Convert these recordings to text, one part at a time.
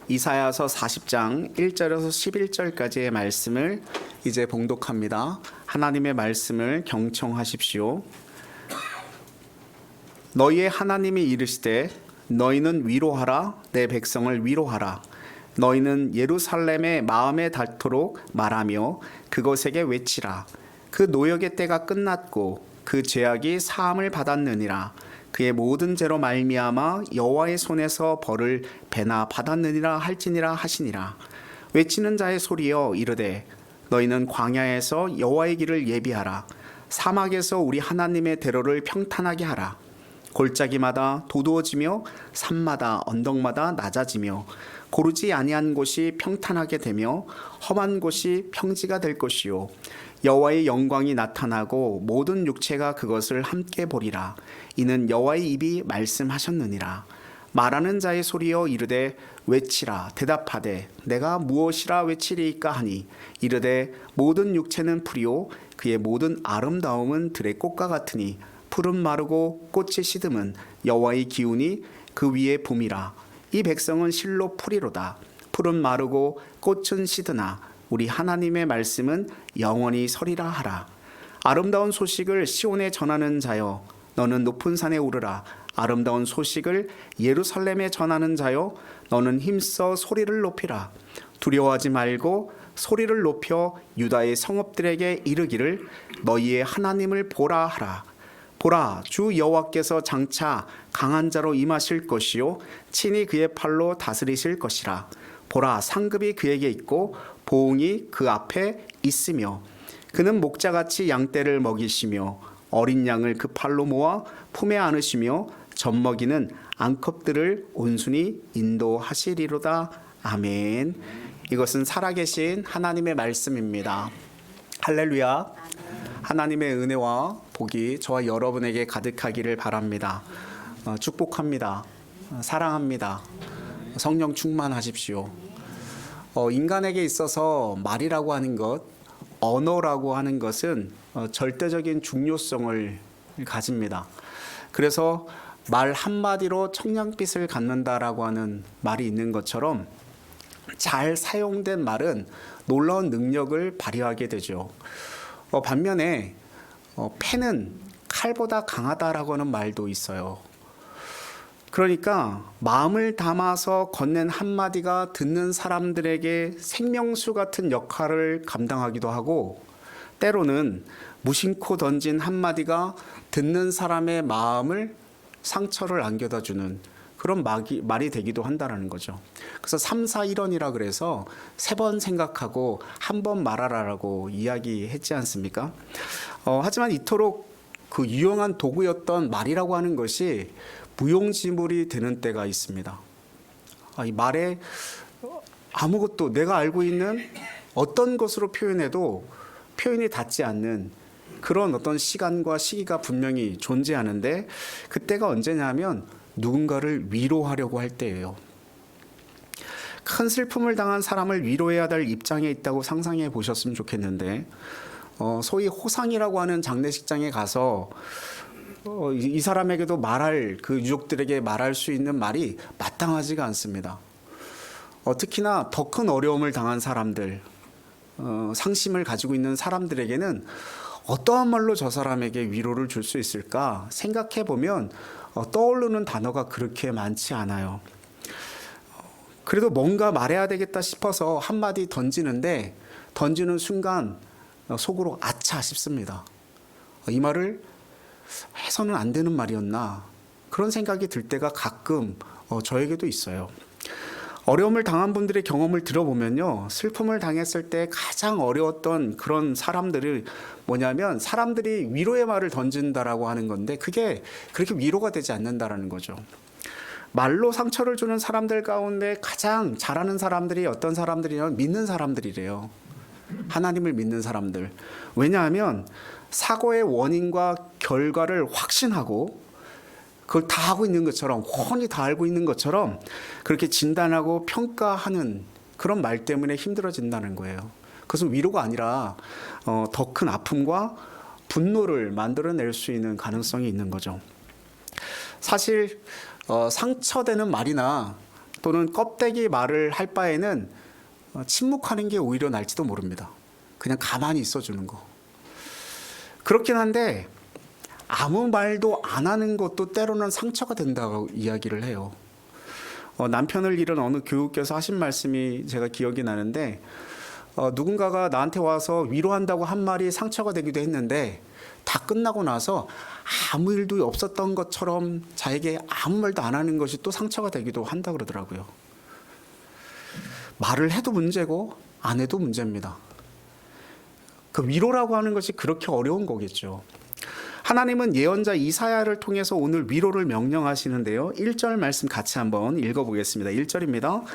이사야서 40장 1절에서 11절까지의 말씀을 이제 봉독합니다. 하나님의 말씀을 경청하십시오. 너희의 하나님이 이르시되 너희는 위로하라, 내 백성을 위로하라. 너희는 예루살렘의 마음에 닿도록 말하며 그것에게 외치라. 그 노역의 때가 끝났고 그 죄악이 사함을 받았느니라. 그의 모든 죄로 말미암아 여호와의 손에서 벌을 배나 받았느니라 할지니라 하시니라. 외치는 자의 소리여 이르되 너희는 광야에서 여호와의 길을 예비하라. 사막에서 우리 하나님의 대로를 평탄하게 하라. 골짜기마다 도두어지며 산마다 언덕마다 낮아지며 고르지 아니한 곳이 평탄하게 되며 험한 곳이 평지가 될 것이요 여호와의 영광이 나타나고 모든 육체가 그것을 함께 보리라. 이는 여호와의 입이 말씀하셨느니라. 말하는 자의 소리여 이르되 외치라. 대답하되 내가 무엇이라 외치리이까 하니 이르되 모든 육체는 풀이요 그의 모든 아름다움은 들의 꽃과 같으니 풀은 마르고 꽃이 시듬은 여호와의 기운이 그 위에 붐이라. 이 백성은 실로 풀이로다. 풀은 마르고 꽃은 시드나 우리 하나님의 말씀은 영원히 서리라 하라. 아름다운 소식을 시온에 전하는 자여 너는 높은 산에 오르라. 아름다운 소식을 예루살렘에 전하는 자여 너는 힘써 소리를 높이라. 두려워하지 말고 소리를 높여 유다의 성읍들에게 이르기를 너희의 하나님을 보라 하라. 보라, 주 여호와께서 장차 강한 자로 임하실 것이요 친히 그의 팔로 다스리실 것이라. 보라, 상급이 그에게 있고 보응이 그 앞에 있으며 그는 목자같이 양떼를 먹이시며 어린 양을 그 팔로 모아 품에 안으시며 젖먹이는 암컷들을 온순히 인도하시리로다. 아멘. 이것은 살아계신 하나님의 말씀입니다. 할렐루야. 하나님의 은혜와 복이 저와 여러분에게 가득하기를 바랍니다. 축복합니다. 사랑합니다. 성령 충만하십시오. 인간에게 있어서 말이라고 하는 것, 언어라고 하는 것은 절대적인 중요성을 가집니다. 그래서 말 한마디로 청량빛을 갖는다라고 하는 말이 있는 것처럼 잘 사용된 말은 놀라운 능력을 발휘하게 되죠. 반면에 펜은 칼보다 강하다라고 하는 말도 있어요. 그러니까 마음을 담아서 건넨 한마디가 듣는 사람들에게 생명수 같은 역할을 감당하기도 하고 때로는 무심코 던진 한마디가 듣는 사람의 마음을 상처를 안겨다 주는 그런 말이 되기도 한다는 거죠. 그래서 3-4-1원이라 그래서 3번 생각하고 1번 말하라라고 이야기했지 않습니까? 하지만 이토록 그 유용한 도구였던 말이라고 하는 것이 무용지물이 되는 때가 있습니다. 이 말에 아무것도 내가 알고 있는 어떤 것으로 표현해도 표현이 닿지 않는 그런 어떤 시간과 시기가 분명히 존재하는데 그때가 언제냐면 누군가를 위로하려고 할 때예요. 큰 슬픔을 당한 사람을 위로해야 될 입장에 있다고 상상해 보셨으면 좋겠는데 소위 호상이라고 하는 장례식장에 가서 이 사람에게도 말할 그 유족들에게 말할 수 있는 말이 마땅하지가 않습니다. 특히나 더 큰 어려움을 당한 사람들, 상심을 가지고 있는 사람들에게는 어떠한 말로 저 사람에게 위로를 줄 수 있을까 생각해 보면 떠오르는 단어가 그렇게 많지 않아요. 그래도 뭔가 말해야 되겠다 싶어서 한마디 던지는데 던지는 순간 속으로 아차 싶습니다. 이 말을 해서는 안 되는 말이었나 그런 생각이 들 때가 가끔 저에게도 있어요. 어려움을 당한 분들의 경험을 들어보면요, 슬픔을 당했을 때 가장 어려웠던 그런 사람들이 뭐냐면 사람들이 위로의 말을 던진다라고 하는 건데 그게 그렇게 위로가 되지 않는다라는 거죠. 말로 상처를 주는 사람들 가운데 가장 잘하는 사람들이 어떤 사람들이냐면 믿는 사람들이래요. 하나님을 믿는 사람들. 왜냐하면 사고의 원인과 결과를 확신하고 그걸 다 하고 있는 것처럼 훤히 다 알고 있는 것처럼 그렇게 진단하고 평가하는 그런 말 때문에 힘들어진다는 거예요. 그것은 위로가 아니라 더 큰 아픔과 분노를 만들어낼 수 있는 가능성이 있는 거죠. 사실 상처되는 말이나 또는 껍데기 말을 할 바에는 침묵하는 게 오히려 날지도 모릅니다. 그냥 가만히 있어주는 거. 그렇긴 한데 아무 말도 안 하는 것도 때로는 상처가 된다고 이야기를 해요. 남편을 잃은 어느 교우께서 하신 말씀이 제가 기억이 나는데, 누군가가 나한테 와서 위로한다고 한 말이 상처가 되기도 했는데 다 끝나고 나서 아무 일도 없었던 것처럼 자에게 아무 말도 안 하는 것이 또 상처가 되기도 한다 그러더라고요. 말을 해도 문제고 안 해도 문제입니다. 그 위로라고 하는 것이 그렇게 어려운 거겠죠. 하나님은 예언자 이사야를 통해서 오늘 위로를 명령하시는데요. 1절 말씀 같이 한번 읽어보겠습니다. 1절입니다.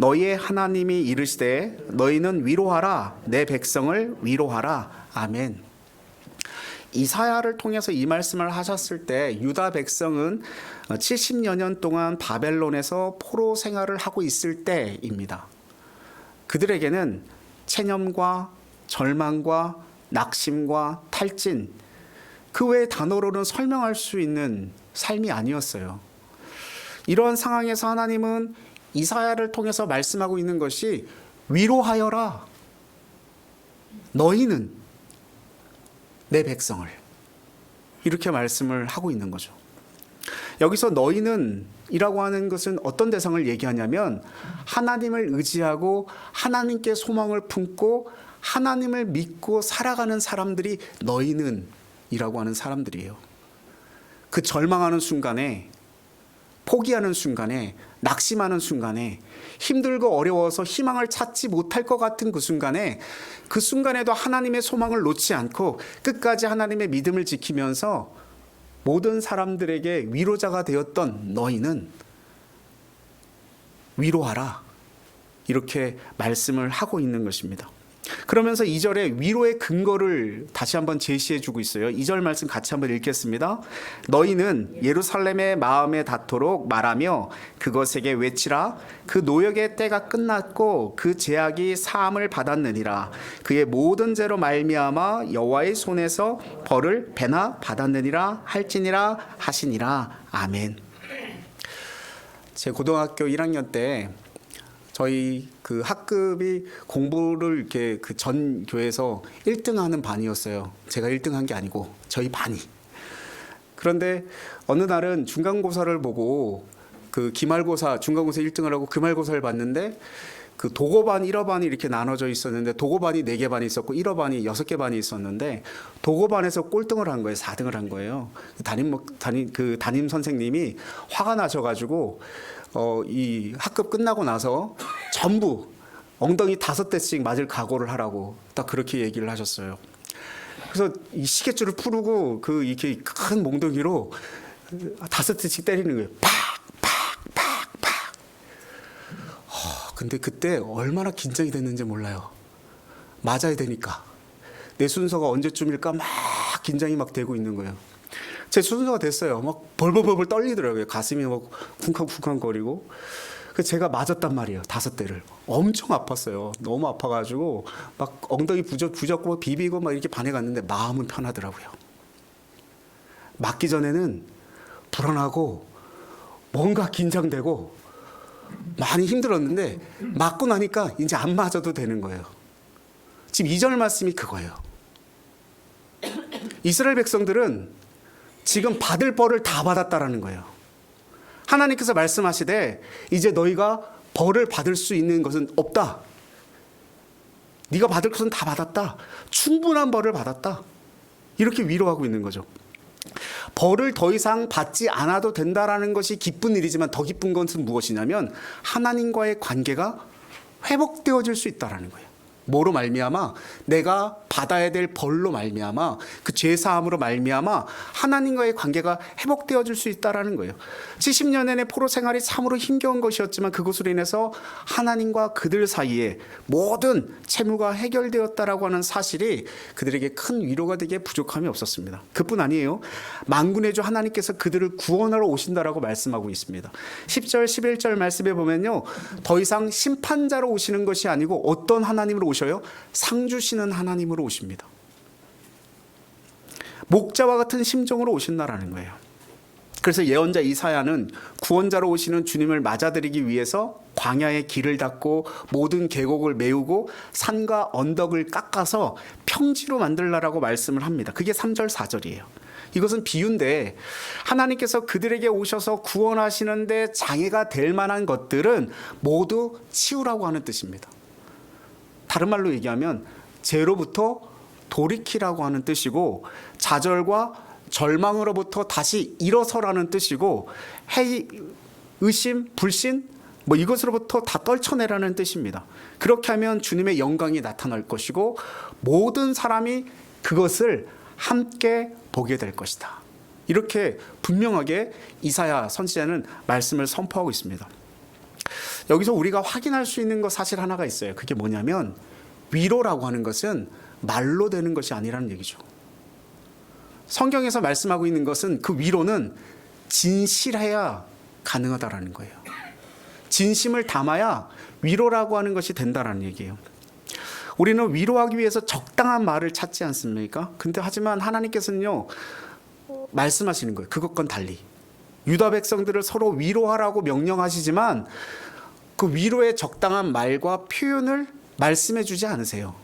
너희의 하나님이 이르시되 너희는 위로하라 내 백성을 위로하라. 아멘. 이사야를 통해서 이 말씀을 하셨을 때 유다 백성은 70여 년 동안 바벨론에서 포로 생활을 하고 있을 때입니다. 그들에게는 체념과 절망과 낙심과 탈진, 그 외의 단어로는 설명할 수 있는 삶이 아니었어요. 이러한 상황에서 하나님은 이사야를 통해서 말씀하고 있는 것이 위로하여라. 너희는 내 백성을. 이렇게 말씀을 하고 있는 거죠. 여기서 너희는 이라고 하는 것은 어떤 대상을 얘기하냐면 하나님을 의지하고 하나님께 소망을 품고 하나님을 믿고 살아가는 사람들이 너희는 이라고 하는 사람들이에요. 그 절망하는 순간에, 포기하는 순간에, 낙심하는 순간에, 힘들고 어려워서 희망을 찾지 못할 것 같은 그 순간에도 하나님의 소망을 놓지 않고 끝까지 하나님의 믿음을 지키면서 모든 사람들에게 위로자가 되었던 너희는 위로하라. 이렇게 말씀을 하고 있는 것입니다. 그러면서 2절에 위로의 근거를 다시 한번 제시해 주고 있어요. 2절 말씀 같이 한번 읽겠습니다. 너희는 예루살렘의 마음에 닿도록 말하며 그것에게 외치라. 그 노역의 때가 끝났고 그 제약이 사함을 받았느니라. 그의 모든 죄로 말미암아 여호와의 손에서 벌을 배나 받았느니라 할지니라 하시니라. 아멘. 제 고등학교 1학년 때 저희 그 학급이 공부를 이렇게 그 전 교에서 1등하는 반이었어요. 제가 1등한 게 아니고 저희 반이. 그런데 어느 날은 중간고사를 보고 그 기말고사 중간고사 1등을 하고 기말고사를 봤는데 그 도고반 1어반이 이렇게 나눠져 있었는데 도고반이 4개 반이 있었고 1어반이 6개 반이 있었는데 도고반에서 꼴등을 한 거예요. 4등을 한 거예요. 담임 선생님이 화가 나셔가지고 이 학급 끝나고 나서 전부 엉덩이 5대씩 맞을 각오를 하라고 딱 그렇게 얘기를 하셨어요. 그래서 이 시계줄을 풀고 그 이렇게 큰 몽둥이로 5대씩 때리는 거예요. 팍! 근데 그때 얼마나 긴장이 됐는지 몰라요. 맞아야 되니까. 내 순서가 언제쯤일까 막 긴장이 막 되고 있는 거예요. 제 순서가 됐어요. 막 벌벌벌 떨리더라고요. 가슴이 막 쿵쾅쿵쾅거리고. 그래서 제가 맞았단 말이에요. 5대를. 엄청 아팠어요. 너무 아파가지고 막 엉덩이 부젓고 막 비비고 막 이렇게 반해갔는데 마음은 편하더라고요. 맞기 전에는 불안하고 뭔가 긴장되고 많이 힘들었는데 맞고 나니까 이제 안 맞아도 되는 거예요. 지금 2절 말씀이 그거예요. 이스라엘 백성들은 지금 받을 벌을 다 받았다라는 거예요. 하나님께서 말씀하시되 이제 너희가 벌을 받을 수 있는 것은 없다. 네가 받을 것은 다 받았다. 충분한 벌을 받았다. 이렇게 위로하고 있는 거죠. 벌을 더 이상 받지 않아도 된다라는 것이 기쁜 일이지만 더 기쁜 것은 무엇이냐면 하나님과의 관계가 회복되어질 수 있다라는 거예요. 뭐로 말미암아? 내가 받아야 될 벌로 말미암아, 그 죄사함으로 말미암아 하나님과의 관계가 회복되어질 수 있다라는 거예요. 70년 내내 포로 생활이 참으로 힘겨운 것이었지만 그것으로 인해서 하나님과 그들 사이에 모든 채무가 해결되었다라고 하는 사실이 그들에게 큰 위로가 되기에 부족함이 없었습니다. 그뿐 아니에요. 만군의 주 하나님께서 그들을 구원하러 오신다라고 말씀하고 있습니다. 10절 11절 말씀에 보면요, 더 이상 심판자로 오시는 것이 아니고 어떤 하나님으로 오셔요? 상 주시는 하나님으로 오십니다. 목자와 같은 심정으로 오신다라는 거예요. 그래서 예언자 이사야는 구원자로 오시는 주님을 맞아들이기 위해서 광야의 길을 닫고 모든 계곡을 메우고 산과 언덕을 깎아서 평지로 만들라라고 말씀을 합니다. 그게 3절 4절이에요. 이것은 비유인데 하나님께서 그들에게 오셔서 구원하시는데 장애가 될 만한 것들은 모두 치우라고 하는 뜻입니다. 다른 말로 얘기하면 죄로부터 돌이키라고 하는 뜻이고, 좌절과 절망으로부터 다시 일어서라는 뜻이고, 해이, 의심, 불신 이것으로부터 다 떨쳐내라는 뜻입니다. 그렇게 하면 주님의 영광이 나타날 것이고 모든 사람이 그것을 함께 보게 될 것이다. 이렇게 분명하게 이사야 선지자는 말씀을 선포하고 있습니다. 여기서 우리가 확인할 수 있는 것 사실 하나가 있어요. 그게 뭐냐면 위로라고 하는 것은 말로 되는 것이 아니라는 얘기죠. 성경에서 말씀하고 있는 것은 그 위로는 진실해야 가능하다라는 거예요. 진심을 담아야 위로라고 하는 것이 된다라는 얘기예요. 우리는 위로하기 위해서 적당한 말을 찾지 않습니까? 근데 하지만 하나님께서는요, 말씀하시는 거예요. 그것과는 달리. 유다 백성들을 서로 위로하라고 명령하시지만 그 위로의 적당한 말과 표현을 말씀해 주지 않으세요.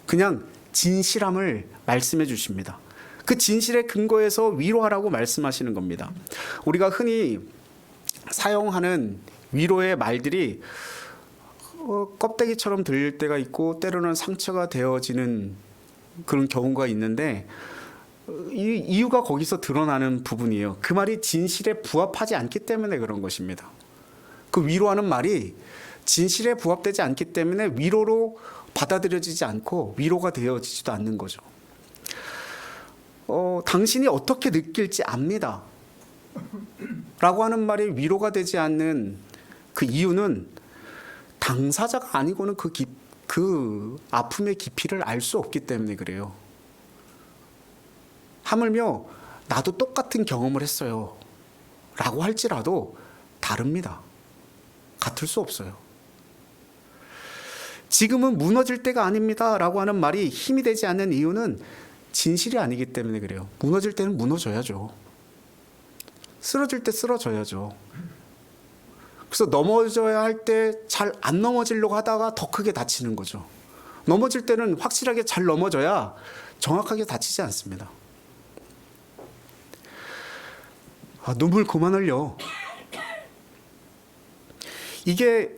그냥 진실함을 말씀해 주십니다. 그 진실의 근거에서 위로하라고 말씀하시는 겁니다. 우리가 흔히 사용하는 위로의 말들이 껍데기처럼 들릴 때가 있고 때로는 상처가 되어지는 그런 경우가 있는데, 이 이유가 거기서 드러나는 부분이에요. 그 말이 진실에 부합하지 않기 때문에 그런 것입니다. 그 위로하는 말이 진실에 부합되지 않기 때문에 위로로 받아들여지지 않고 위로가 되어지지도 않는 거죠. 당신이 어떻게 느낄지 압니다 라고 하는 말이 위로가 되지 않는 그 이유는 당사자가 아니고는 그 아픔의 깊이를 알 수 없기 때문에 그래요. 하물며 나도 똑같은 경험을 했어요 라고 할지라도 다릅니다. 같을 수 없어요. 지금은 무너질 때가 아닙니다 라고 하는 말이 힘이 되지 않는 이유는 진실이 아니기 때문에 그래요. 무너질 때는 무너져야죠. 쓰러질 때 쓰러져야죠. 그래서 넘어져야 할 때 잘 안 넘어지려고 하다가 더 크게 다치는 거죠. 넘어질 때는 확실하게 잘 넘어져야 정확하게 다치지 않습니다. 눈물 그만 흘려. 이게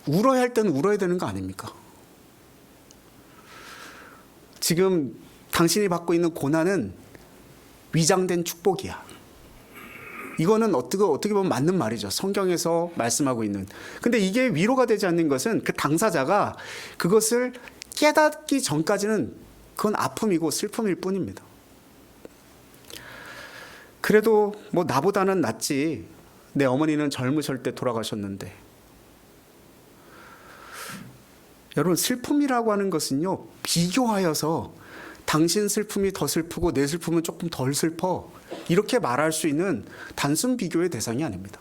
울어야 할 때는 울어야 되는 거 아닙니까? 지금 당신이 받고 있는 고난은 위장된 축복이야. 이거는 어떻게 보면 맞는 말이죠. 성경에서 말씀하고 있는. 근데 이게 위로가 되지 않는 것은 그 당사자가 그것을 깨닫기 전까지는 그건 아픔이고 슬픔일 뿐입니다. 그래도 나보다는 낫지. 내 어머니는 젊으실 때 돌아가셨는데. 여러분, 슬픔이라고 하는 것은요, 비교하여서 당신 슬픔이 더 슬프고 내 슬픔은 조금 덜 슬퍼, 이렇게 말할 수 있는 단순 비교의 대상이 아닙니다.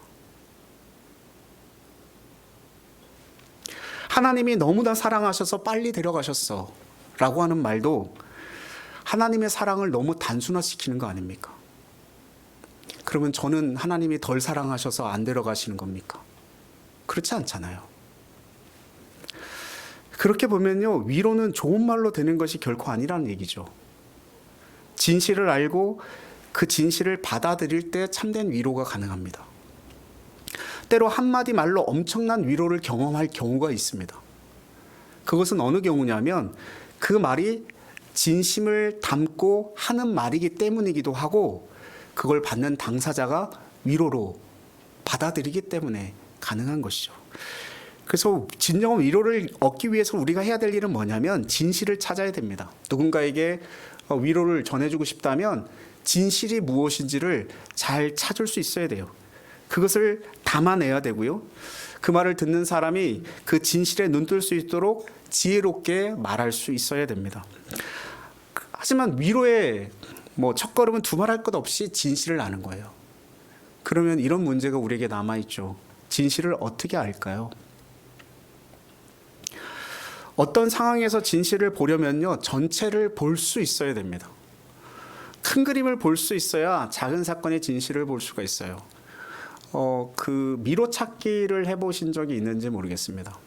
하나님이 너무나 사랑하셔서 빨리 데려가셨어 라고 하는 말도 하나님의 사랑을 너무 단순화시키는 거 아닙니까? 그러면 저는 하나님이 덜 사랑하셔서 안 데려가시는 겁니까? 그렇지 않잖아요. 그렇게 보면요, 위로는 좋은 말로 되는 것이 결코 아니라는 얘기죠. 진실을 알고 그 진실을 받아들일 때 참된 위로가 가능합니다. 때로 한마디 말로 엄청난 위로를 경험할 경우가 있습니다. 그것은 어느 경우냐면 그 말이 진심을 담고 하는 말이기 때문이기도 하고, 그걸 받는 당사자가 위로로 받아들이기 때문에 가능한 것이죠. 그래서 진정한 위로를 얻기 위해서 우리가 해야 될 일은 뭐냐면 진실을 찾아야 됩니다. 누군가에게 위로를 전해주고 싶다면 진실이 무엇인지를 잘 찾을 수 있어야 돼요. 그것을 담아내야 되고요. 그 말을 듣는 사람이 그 진실에 눈뜰 수 있도록 지혜롭게 말할 수 있어야 됩니다. 하지만 위로의 첫걸음은 두말할 것 없이 진실을 아는 거예요. 그러면 이런 문제가 우리에게 남아있죠. 진실을 어떻게 알까요? 어떤 상황에서 진실을 보려면요, 전체를 볼 수 있어야 됩니다. 큰 그림을 볼 수 있어야 작은 사건의 진실을 볼 수가 있어요. 그 미로 찾기를 해보신 적이 있는지 모르겠습니다.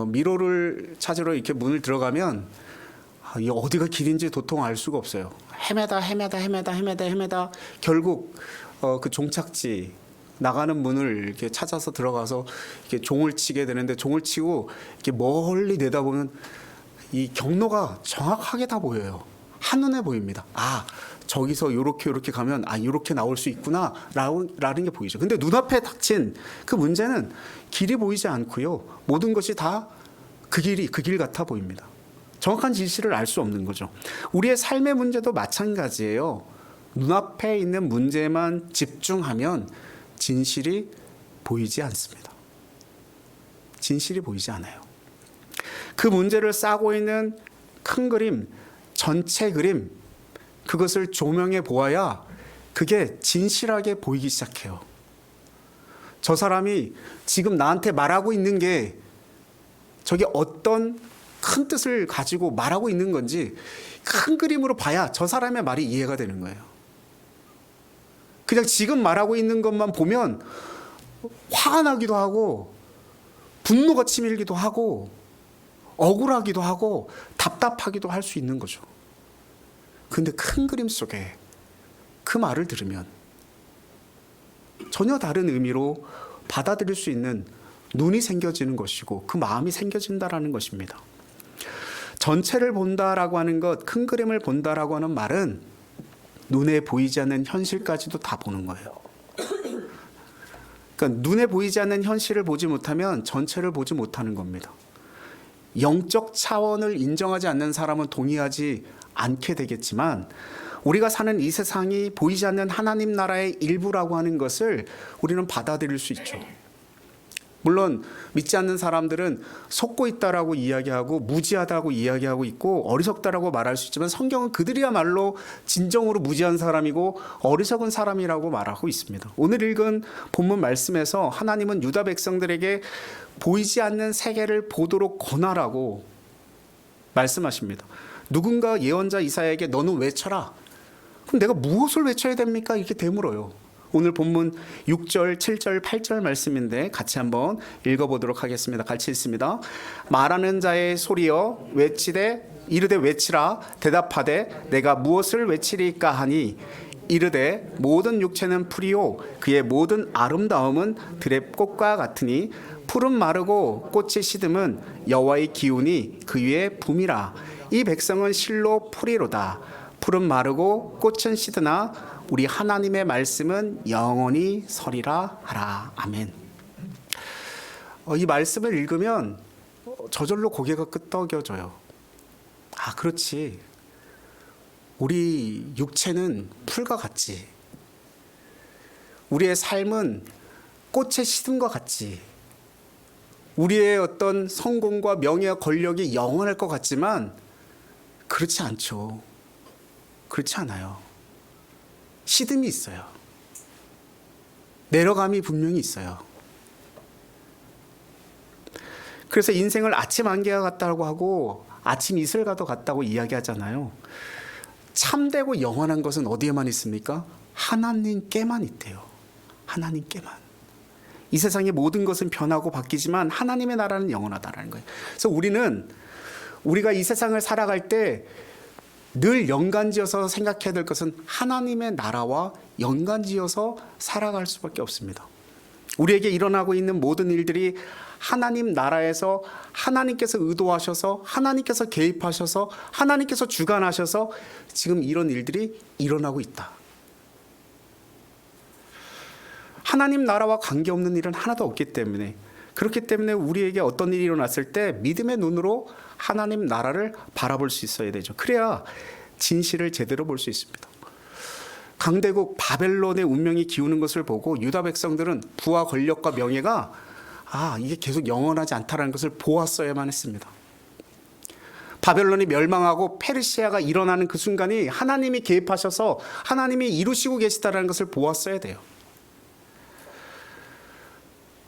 미로를 찾으러 이렇게 문을 들어가면 이 어디가 길인지 도통 알 수가 없어요. 헤매다 결국 그 종착지 나가는 문을 이렇게 찾아서 들어가서 이렇게 종을 치게 되는데, 종을 치고 이렇게 멀리 내다보면 이 경로가 정확하게 다 보여요. 한눈에 보입니다. 저기서 요렇게 가면 요렇게 나올 수 있구나 라는 게 보이죠. 근데 눈앞에 닥친 그 문제는 길이 보이지 않고요, 모든 것이 다 그 길 같아 보입니다. 정확한 진실을 알 수 없는 거죠. 우리의 삶의 문제도 마찬가지예요. 눈앞에 있는 문제만 집중하면 진실이 보이지 않습니다. 진실이 보이지 않아요. 그 문제를 싸고 있는 큰 그림, 전체 그림, 그것을 조명해 보아야 그게 진실하게 보이기 시작해요. 저 사람이 지금 나한테 말하고 있는 게 저게 어떤 큰 뜻을 가지고 말하고 있는 건지 큰 그림으로 봐야 저 사람의 말이 이해가 되는 거예요. 그냥 지금 말하고 있는 것만 보면 화가 나기도 하고 분노가 치밀기도 하고 억울하기도 하고 답답하기도 할 수 있는 거죠. 근데 큰 그림 속에 그 말을 들으면 전혀 다른 의미로 받아들일 수 있는 눈이 생겨지는 것이고, 그 마음이 생겨진다라는 것입니다. 전체를 본다라고 하는 것, 큰 그림을 본다라고 하는 말은 눈에 보이지 않는 현실까지도 다 보는 거예요. 그러니까 눈에 보이지 않는 현실을 보지 못하면 전체를 보지 못하는 겁니다. 영적 차원을 인정하지 않는 사람은 동의하지 않게 되겠지만, 우리가 사는 이 세상이 보이지 않는 하나님 나라의 일부라고 하는 것을 우리는 받아들일 수 있죠. 물론 믿지 않는 사람들은 속고 있다라고 이야기하고 무지하다고 이야기하고 있고 어리석다라고 말할 수 있지만, 성경은 그들이야말로 진정으로 무지한 사람이고 어리석은 사람이라고 말하고 있습니다. 오늘 읽은 본문 말씀에서 하나님은 유다 백성들에게 보이지 않는 세계를 보도록 권하라고 말씀하십니다. 누군가 예언자 이사야에게 너는 외쳐라. 그럼 내가 무엇을 외쳐야 됩니까? 이렇게 되물어요. 오늘 본문 6절, 7절, 8절 말씀인데 같이 한번 읽어보도록 하겠습니다. 같이 읽습니다. 말하는 자의 소리여 이르되 외치라. 대답하되 내가 무엇을 외치리까 하니 이르되 모든 육체는 풀이요 그의 모든 아름다움은 들의 꽃과 같으니 풀은 마르고 꽃이 시듬은 여호와의 기운이 그 위에 붐이라. 이 백성은 실로 풀이로다. 풀은 마르고 꽃은 시드나 우리 하나님의 말씀은 영원히 서리라 하라. 아멘. 이 말씀을 읽으면 저절로 고개가 끄덕여져요. 그렇지. 우리 육체는 풀과 같지. 우리의 삶은 꽃의 시듬과 같지. 우리의 어떤 성공과 명예와 권력이 영원할 것 같지만 그렇지 않죠. 그렇지 않아요. 시듬이 있어요. 내려감이 분명히 있어요. 그래서 인생을 아침 안개와 같다고 하고 아침 이슬과도 같다고 이야기하잖아요. 참되고 영원한 것은 어디에만 있습니까? 하나님께만 있대요. 하나님께만. 이 세상의 모든 것은 변하고 바뀌지만 하나님의 나라는 영원하다라는 거예요. 그래서 우리가 이 세상을 살아갈 때 늘 연관지어서 생각해야 될 것은 하나님의 나라와 연관지어서 살아갈 수밖에 없습니다. 우리에게 일어나고 있는 모든 일들이 하나님 나라에서 하나님께서 의도하셔서 하나님께서 개입하셔서 하나님께서 주관하셔서 지금 이런 일들이 일어나고 있다. 하나님 나라와 관계없는 일은 하나도 없기 때문에, 그렇기 때문에 우리에게 어떤 일이 일어났을 때 믿음의 눈으로 하나님 나라를 바라볼 수 있어야 되죠. 그래야 진실을 제대로 볼 수 있습니다. 강대국 바벨론의 운명이 기우는 것을 보고 유다 백성들은 부와 권력과 명예가 이게 계속 영원하지 않다는 것을 보았어야만 했습니다. 바벨론이 멸망하고 페르시아가 일어나는 그 순간이 하나님이 개입하셔서 하나님이 이루시고 계시다는 것을 보았어야 돼요.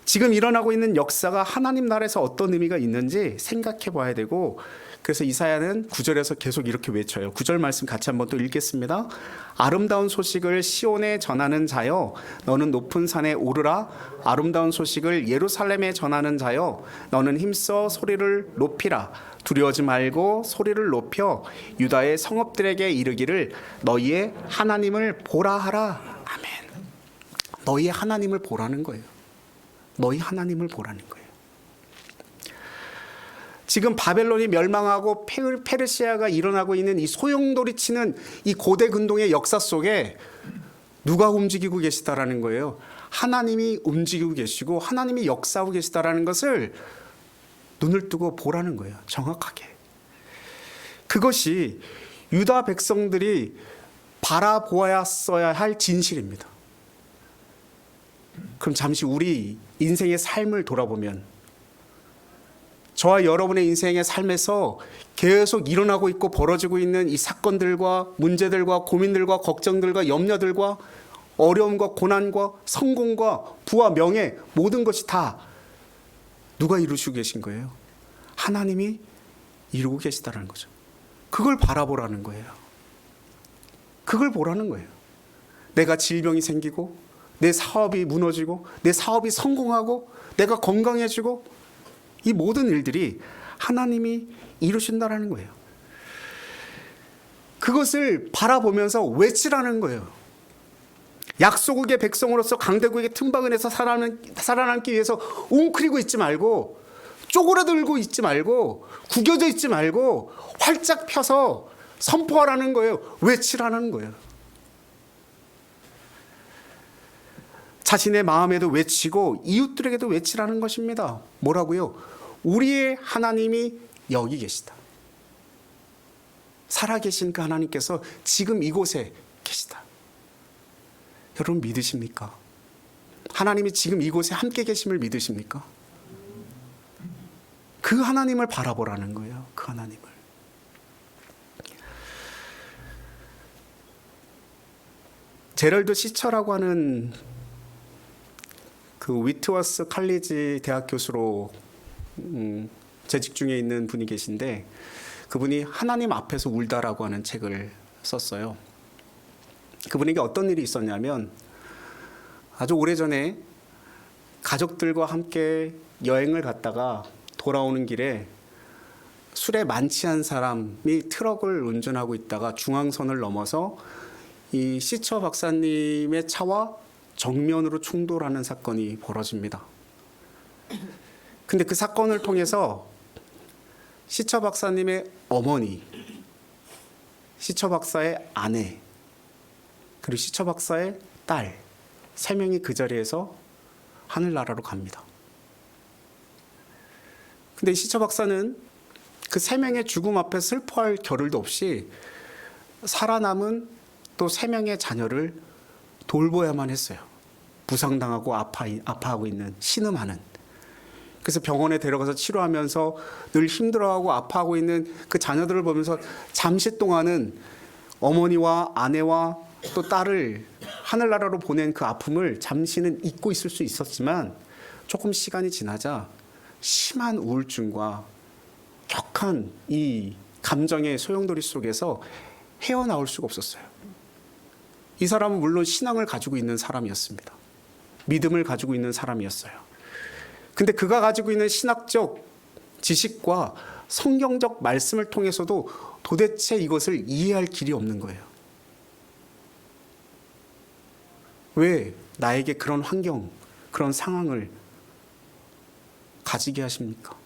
지금 일어나고 있는 역사가 하나님 나라에서 어떤 의미가 있는지 생각해 봐야 되고, 그래서 이사야는 9절에서 계속 이렇게 외쳐요. 9절 말씀 같이 한번 또 읽겠습니다. 아름다운 소식을 시온에 전하는 자여 너는 높은 산에 오르라. 아름다운 소식을 예루살렘에 전하는 자여 너는 힘써 소리를 높이라. 두려워하지 말고 소리를 높여 유다의 성읍들에게 이르기를 너희의 하나님을 보라 하라. 아멘. 너희의 하나님을 보라는 거예요. 너희 하나님을 보라는 거예요. 지금 바벨론이 멸망하고 페르시아가 일어나고 있는 이 소용돌이치는 이 고대 근동의 역사 속에 누가 움직이고 계시다라는 거예요. 하나님이 움직이고 계시고 하나님이 역사하고 계시다라는 것을 눈을 뜨고 보라는 거예요. 정확하게. 그것이 유다 백성들이 바라보았어야 할 진실입니다. 그럼 잠시 우리 인생의 삶을 돌아보면 저와 여러분의 인생의 삶에서 계속 일어나고 있고 벌어지고 있는 이 사건들과 문제들과 고민들과 걱정들과 염려들과 어려움과 고난과 성공과 부와 명예 모든 것이 다 누가 이루시고 계신 거예요? 하나님이 이루고 계시다는 거죠. 그걸 바라보라는 거예요. 그걸 보라는 거예요. 내가 질병이 생기고 내 사업이 무너지고 내 사업이 성공하고 내가 건강해지고 이 모든 일들이 하나님이 이루신다라는 거예요. 그것을 바라보면서 외치라는 거예요. 약소국의 백성으로서 강대국의 틈바구니에서 살아남기 위해서 웅크리고 있지 말고 쪼그라들고 있지 말고 구겨져 있지 말고 활짝 펴서 선포하라는 거예요. 외치라는 거예요. 자신의 마음에도 외치고 이웃들에게도 외치라는 것입니다. 뭐라고요? 우리의 하나님이 여기 계시다. 살아계신 그 하나님께서 지금 이곳에 계시다. 여러분 믿으십니까? 하나님이 지금 이곳에 함께 계심을 믿으십니까? 그 하나님을 바라보라는 거예요. 그 하나님을. 제럴드 시처라고 하는 그 위트워스 칼리지 대학 교수로 재직 중에 있는 분이 계신데 그분이 하나님 앞에서 울다라고 하는 책을 썼어요. 그분에게 어떤 일이 있었냐면 아주 오래전에 가족들과 함께 여행을 갔다가 돌아오는 길에 술에 만취한 사람이 트럭을 운전하고 있다가 중앙선을 넘어서 이 시처 박사님의 차와 정면으로 충돌하는 사건이 벌어집니다. 근데 그 사건을 통해서 시처 박사님의 어머니, 시처 박사의 아내, 그리고 시처 박사의 딸, 3명이 그 자리에서 하늘나라로 갑니다. 근데 시처 박사는 그 3명의 죽음 앞에 슬퍼할 겨를도 없이 살아남은 또 3명의 자녀를 돌보야만 했어요. 부상당하고 아파하고 있는 신음하는. 그래서 병원에 데려가서 치료하면서 늘 힘들어하고 아파하고 있는 그 자녀들을 보면서 잠시 동안은 어머니와 아내와 또 딸을 하늘나라로 보낸 그 아픔을 잠시는 잊고 있을 수 있었지만 조금 시간이 지나자 심한 우울증과 격한 이 감정의 소용돌이 속에서 헤어나올 수가 없었어요. 이 사람은 물론 신앙을 가지고 있는 사람이었습니다. 믿음을 가지고 있는 사람이었어요. 근데 그가 가지고 있는 신학적 지식과 성경적 말씀을 통해서도 도대체 이것을 이해할 길이 없는 거예요. 왜 나에게 그런 환경, 그런 상황을 가지게 하십니까?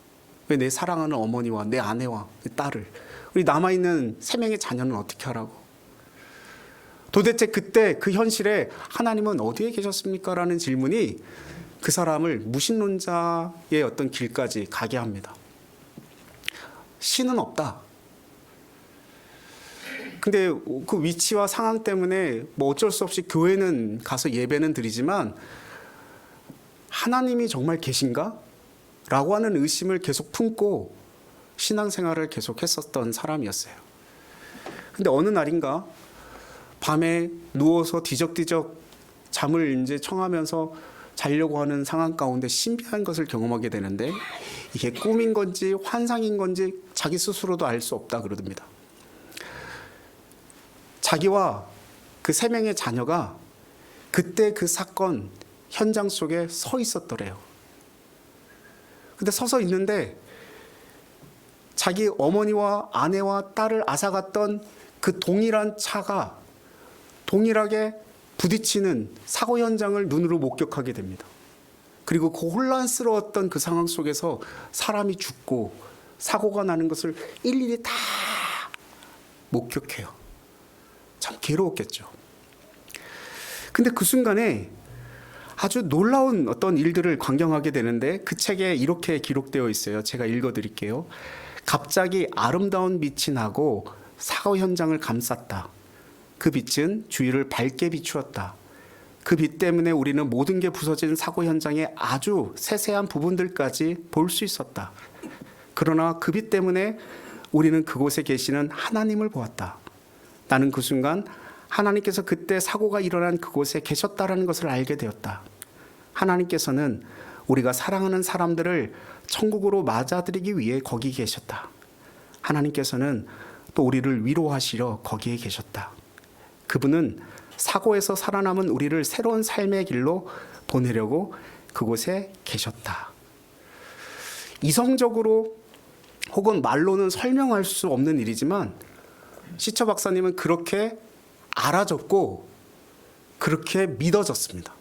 왜 내 사랑하는 어머니와 내 아내와 내 딸을, 우리 남아있는 3명의 자녀는 어떻게 하라고? 도대체 그때 그 현실에 하나님은 어디에 계셨습니까? 라는 질문이 그 사람을 무신론자의 어떤 길까지 가게 합니다. 신은 없다. 근데 그 위치와 상황 때문에 뭐 어쩔 수 없이 교회는 가서 예배는 드리지만 하나님이 정말 계신가? 라고 하는 의심을 계속 품고 신앙생활을 계속 했었던 사람이었어요. 근데 어느 날인가 밤에 누워서 뒤적뒤적 잠을 이제 청하면서 자려고 하는 상황 가운데 신비한 것을 경험하게 되는데 이게 꿈인 건지 환상인 건지 자기 스스로도 알 수 없다 그러답니다. 자기와 그 3명의 자녀가 그때 그 사건 현장 속에 서 있었더래요. 근데 서서 있는데 자기 어머니와 아내와 딸을 앗아갔던 그 동일한 차가 동일하게 부딪히는 사고 현장을 눈으로 목격하게 됩니다. 그리고 그 혼란스러웠던 그 상황 속에서 사람이 죽고 사고가 나는 것을 일일이 다 목격해요. 참 괴로웠겠죠. 근데 그 순간에 아주 놀라운 어떤 일들을 관경하게 되는데 그 책에 이렇게 기록되어 있어요. 제가 읽어드릴게요. 갑자기 아름다운 빛이 나고 사고 현장을 감쌌다. 그 빛은 주위를 밝게 비추었다. 그 빛 때문에 우리는 모든 게 부서진 사고 현장의 아주 세세한 부분들까지 볼 수 있었다. 그러나 그 빛 때문에 우리는 그곳에 계시는 하나님을 보았다. 나는 그 순간 하나님께서 그때 사고가 일어난 그곳에 계셨다라는 것을 알게 되었다. 하나님께서는 우리가 사랑하는 사람들을 천국으로 맞아들이기 위해 거기 계셨다. 하나님께서는 또 우리를 위로하시려 거기에 계셨다. 그분은 사고에서 살아남은 우리를 새로운 삶의 길로 보내려고 그곳에 계셨다. 이성적으로 혹은 말로는 설명할 수 없는 일이지만 시처 박사님은 그렇게 알아졌고 그렇게 믿어졌습니다.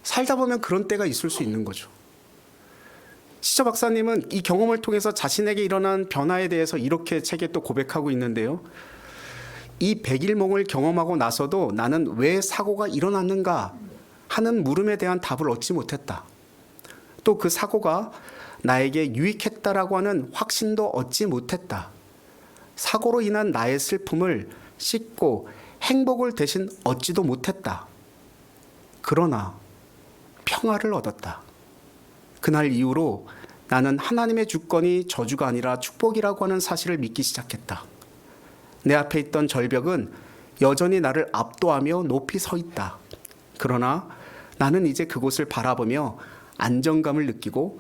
살다 보면 그런 때가 있을 수 있는 거죠. 시처 박사님은 이 경험을 통해서 자신에게 일어난 변화에 대해서 이렇게 책에 또 고백하고 있는데요. 이 백일몽을 경험하고 나서도 나는 왜 사고가 일어났는가 하는 물음에 대한 답을 얻지 못했다. 또 그 사고가 나에게 유익했다라고 하는 확신도 얻지 못했다. 사고로 인한 나의 슬픔을 씻고 행복을 대신 얻지도 못했다. 그러나 평화를 얻었다. 그날 이후로 나는 하나님의 주권이 저주가 아니라 축복이라고 하는 사실을 믿기 시작했다. 내 앞에 있던 절벽은 여전히 나를 압도하며 높이 서 있다. 그러나 나는 이제 그곳을 바라보며 안정감을 느끼고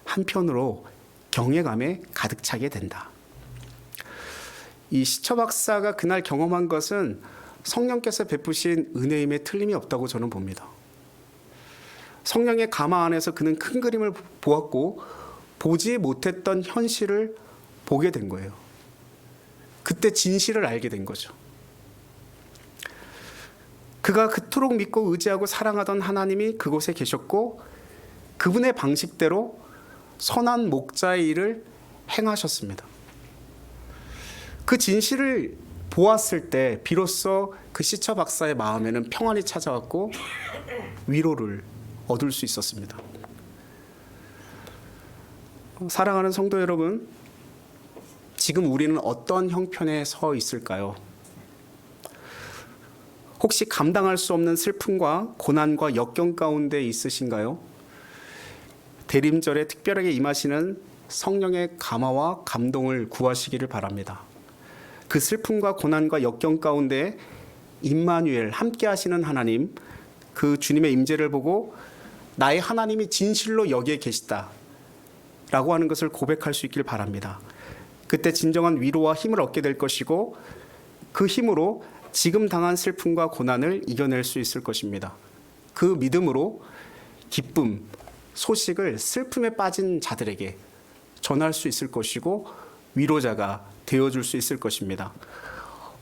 한편으로 경외감에 가득 차게 된다. 이 시처 박사가 그날 경험한 것은 성령께서 베푸신 은혜임에 틀림이 없다고 저는 봅니다. 성령의 가마 안에서 그는 큰 그림을 보았고 보지 못했던 현실을 보게 된 거예요. 그때 진실을 알게 된 거죠. 그가 그토록 믿고 의지하고 사랑하던 하나님이 그곳에 계셨고 그분의 방식대로 선한 목자의 일을 행하셨습니다. 그 진실을 보았을 때 비로소 그 시처 박사의 마음에는 평안이 찾아왔고 위로를 얻을 수 있었습니다. 사랑하는 성도 여러분, 지금 우리는 어떤 형편에 서 있을까요? 혹시 감당할 수 없는 슬픔과 고난과 역경 가운데 있으신가요? 대림절에 특별하게 임하시는 성령의 감화와 감동을 구하시기를 바랍니다. 그 슬픔과 고난과 역경 가운데 임마누엘 함께 하시는 하나님, 그 주님의 임재를 보고 나의 하나님이 진실로 여기에 계시다 라고 하는 것을 고백할 수 있길 바랍니다. 그때 진정한 위로와 힘을 얻게 될 것이고 그 힘으로 지금 당한 슬픔과 고난을 이겨낼 수 있을 것입니다. 그 믿음으로 기쁨, 소식을 슬픔에 빠진 자들에게 전할 수 있을 것이고 위로자가 되어줄 수 있을 것입니다.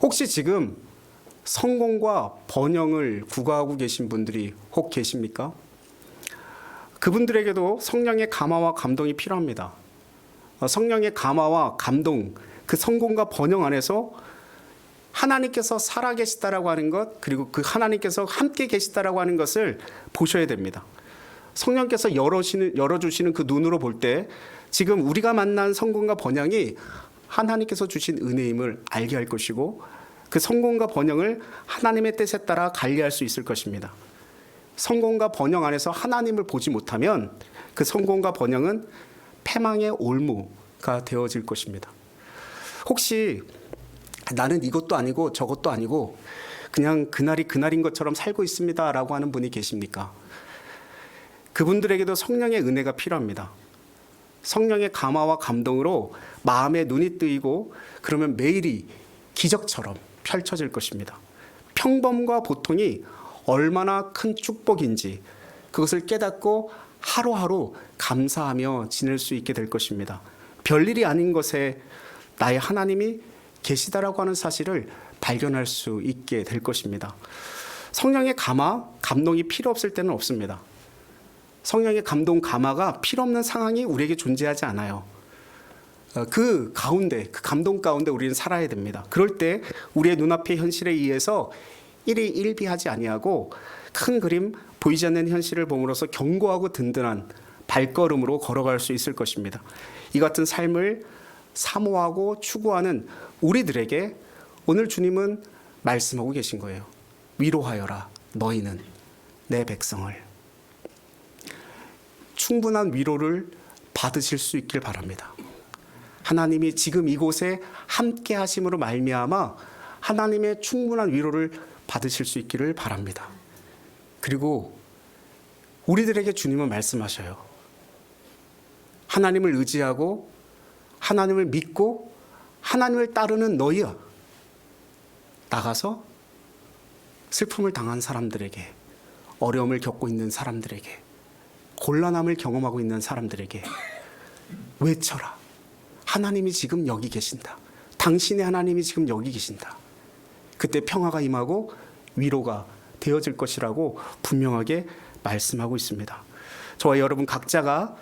혹시 지금 성공과 번영을 구가하고 계신 분들이 혹 계십니까? 그분들에게도 성령의 감화와 감동이 필요합니다. 성령의 감화와 감동, 그 성공과 번영 안에서 하나님께서 살아계시다라고 하는 것, 그리고 그 하나님께서 함께 계시다라고 하는 것을 보셔야 됩니다. 성령께서 열어주시는 그 눈으로 볼 때 지금 우리가 만난 성공과 번영이 하나님께서 주신 은혜임을 알게 할 것이고 그 성공과 번영을 하나님의 뜻에 따라 관리할 수 있을 것입니다. 성공과 번영 안에서 하나님을 보지 못하면 그 성공과 번영은 패망의 올무가 되어질 것입니다. 혹시 나는 이것도 아니고 저것도 아니고 그냥 그날이 그날인 것처럼 살고 있습니다 라고 하는 분이 계십니까? 그분들에게도 성령의 은혜가 필요합니다. 성령의 감화와 감동으로 마음의 눈이 뜨이고 그러면 매일이 기적처럼 펼쳐질 것입니다. 평범과 보통이 얼마나 큰 축복인지 그것을 깨닫고 하루하루 감사하며 지낼 수 있게 될 것입니다. 별일이 아닌 것에 나의 하나님이 계시다라고 하는 사실을 발견할 수 있게 될 것입니다. 성령의 감화, 감동이 필요 없을 때는 없습니다. 성령의 감동, 감화가 필요 없는 상황이 우리에게 존재하지 않아요. 그 가운데, 그 감동 가운데 우리는 살아야 됩니다. 그럴 때 우리의 눈앞의 현실에 의해서 일희일비하지 아니하고 큰 그림, 보이지 않는 현실을 보므로써 견고하고 든든한 발걸음으로 걸어갈 수 있을 것입니다. 이 같은 삶을 사모하고 추구하는 우리들에게 오늘 주님은 말씀하고 계신 거예요. 위로하여라 너희는 내 백성을. 충분한 위로를 받으실 수 있길 바랍니다. 하나님이 지금 이곳에 함께 하심으로 말미암아 하나님의 충분한 위로를 받으실 수 있기를 바랍니다. 그리고 우리들에게 주님은 말씀하셔요. 하나님을 의지하고 하나님을 믿고 하나님을 따르는 너희야. 나가서 슬픔을 당한 사람들에게, 어려움을 겪고 있는 사람들에게, 곤란함을 경험하고 있는 사람들에게 외쳐라. 하나님이 지금 여기 계신다. 당신의 하나님이 지금 여기 계신다. 그때 평화가 임하고 위로가 되어질 것이라고 분명하게 말씀하고 있습니다. 저와 여러분 각자가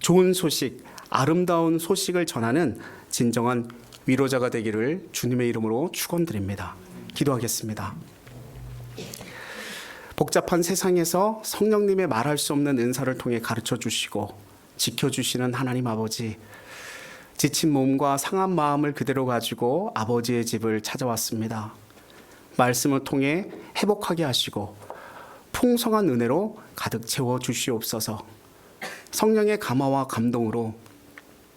좋은 소식, 아름다운 소식을 전하는 진정한 위로자가 되기를 주님의 이름으로 축원드립니다. 기도하겠습니다. 복잡한 세상에서 성령님의 말할 수 없는 은사를 통해 가르쳐 주시고 지켜주시는 하나님 아버지, 지친 몸과 상한 마음을 그대로 가지고 아버지의 집을 찾아왔습니다. 말씀을 통해 회복하게 하시고 풍성한 은혜로 가득 채워 주시옵소서. 성령의 감화와 감동으로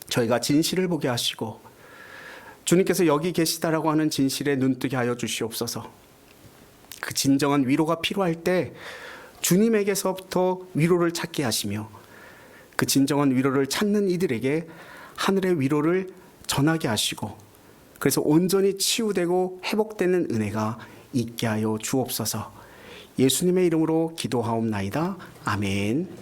저희가 진실을 보게 하시고 주님께서 여기 계시다라고 하는 진실에 눈뜨게 하여 주시옵소서. 그 진정한 위로가 필요할 때 주님에게서부터 위로를 찾게 하시며 그 진정한 위로를 찾는 이들에게 하늘의 위로를 전하게 하시고 그래서 온전히 치유되고 회복되는 은혜가 있게 하여 주옵소서. 예수님의 이름으로 기도하옵나이다. 아멘.